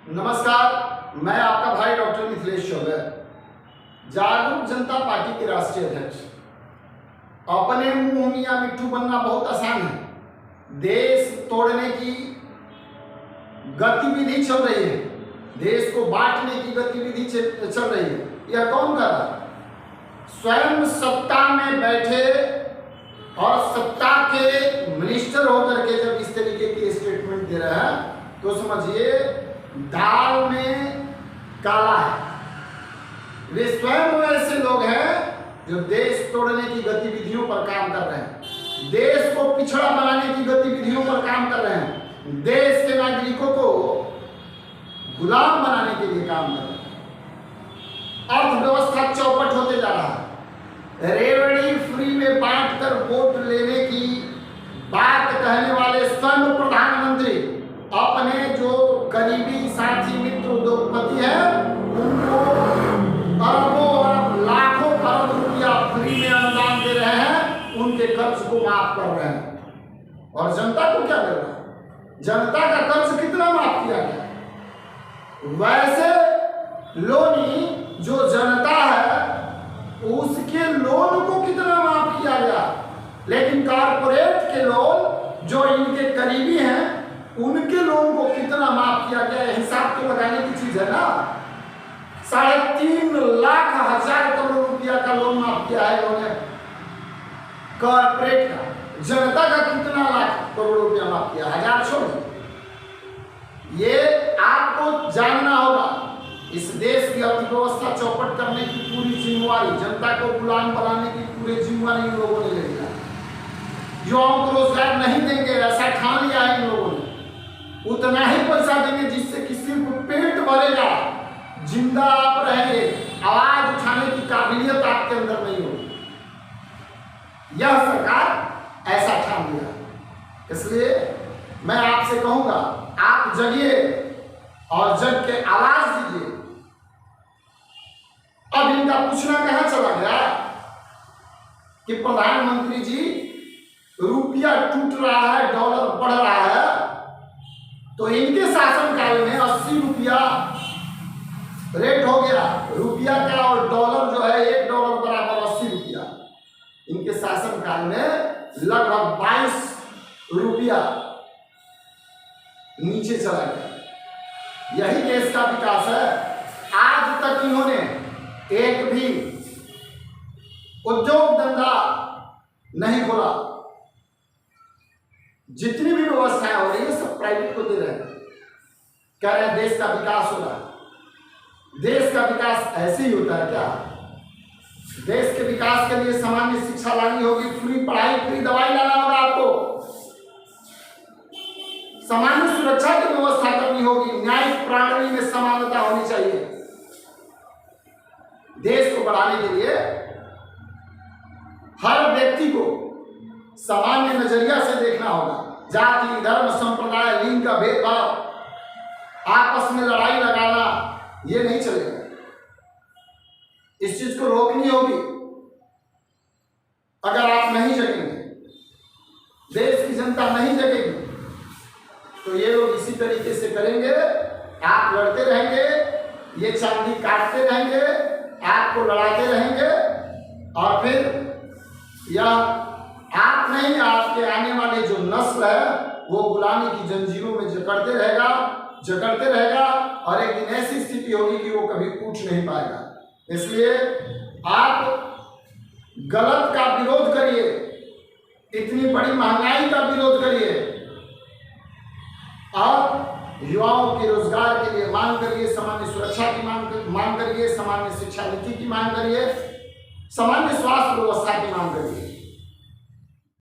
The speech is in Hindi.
नमस्कार, मैं आपका भाई डॉक्टर मिथिलेश चौबे, जागरूक जनता पार्टी के राष्ट्रीय अध्यक्ष। अपने मुंह मियां मिट्ठू बनना बहुत आसान है। देश तोड़ने की गतिविधि चल रही है, देश को बांटने की गतिविधि चल रही है। यह कौन कर रहा है? स्वयं सत्ता में बैठे और सत्ता के मिनिस्टर होकर के जब इस तरीके की स्टेटमेंट दे रहे हैं तो समझिए दाल में काला है। वे स्वयं ऐसे लोग हैं जो देश तोड़ने की गतिविधियों पर काम कर रहे हैं, देश को पिछड़ा बनाने की गतिविधियों पर काम कर रहे हैं, देश के नागरिकों को गुलाम बनाने के लिए काम कर रहे हैं। अर्थव्यवस्था चौपट होते जा रहा है। रेवड़ी फ्री में बांटकर वोट लेने की बात कहने वाले स्वयं प्रधानमंत्री अपने जो करीबी साथी मित्र उद्योगपति हैं उनको अरबों अरब लाखों करोड़ रुपया फ्री में अनुदान दे रहे हैं, उनके कर्ज को माफ कर रहे हैं। और जनता को क्या कर रहा है? जनता का कर्ज कितना माफ किया गया? वैसे लोनी जो जनता है उसके लोन को कितना माफ किया गया, लेकिन कारपोरेट के लोन जो इनके करीबी हैं उनके लोन को कितना माफ किया गया? हिसाब तो लगाने की चीज है ना। 3.5 लाख हजार करोड़ रुपया का लोन माफ किया है इन्होंने कारपोरेट का। जनता का कितना लाख करोड़ रुपया माफ किया? हजार छोड़िए। ये आपको जानना होगा। इस देश की अर्थव्यवस्था चौपट करने की पूरी जिम्मेवारी, जनता को गुलाम बनाने की पूरी जिम्मेवारी इन लोगों ने ले लिया। युवाओं को रोजगार नहीं देंगे ऐसा ठान लिया है इन लोगों ने। उतना ही पैसा देंगे जिससे किसी को पेट भरेगा, जिंदा आप रहेंगे, आवाज उठाने की काबिलियत आपके अंदर नहीं होगी। यह सरकार ऐसा ठान लिया। इसलिए मैं आपसे कहूंगा, आप जगिए और जग के आवाज दीजिए। अब इनका पूछना कहां चला गया कि प्रधानमंत्री जी रुपया टूट रहा है, डॉलर बढ़ रहा है, तो इनके शासनकाल में 80 रुपया रेट हो गया रुपया का, और डॉलर जो है $1 बराबर 80 रुपया। इनके शासनकाल में लगभग 22 रुपया नीचे चला गया। यही देश का विकास है। आज तक इन्होंने एक भी उद्योग धंधा नहीं खोला। जितनी भी व्यवस्थाएं हो रही है सब प्राइवेट को दे रहे हैं, कह रहे हैं देश का विकास हो रहा है। देश का विकास ऐसे ही होता है क्या? देश के विकास के लिए सामान्य शिक्षा लानी होगी, फ्री पढ़ाई, फ्री दवाई लाना होगा आपको, सामान्य सुरक्षा की व्यवस्था करनी होगी, न्यायिक प्रणाली में समानता होनी चाहिए। देश को बढ़ाने के लिए हर व्यक्ति को सामान्य नजरिया से देखना होगा। जाति, धर्म, संप्रदाय, लिंग का भेदभाव, आपस में लड़ाई लगाना, ये नहीं चलेगा। इस चीज को रोकनी होगी। अगर आप नहीं जगेंगे, देश की जनता नहीं जगेगी, तो ये लोग इसी तरीके से करेंगे। आप लड़ते रहेंगे, ये चांदी काटते रहेंगे, आपको लड़ाते रहेंगे, और फिर यह आप नहीं, आपके आने वाले जो नस्ल है वो गुलामी की जंजीरों में जकड़ते रहेगा, और एक दिन ऐसी स्थिति होगी कि वो कभी उठ नहीं पाएगा। इसलिए आप गलत का विरोध करिए, इतनी बड़ी महंगाई का विरोध करिए, और युवाओं के रोजगार के लिए मांग करिए, सामान्य सुरक्षा की मांग करिए, सामान्य शिक्षा नीति की मांग करिए, सामान्य स्वास्थ्य व्यवस्था की मांग करिए।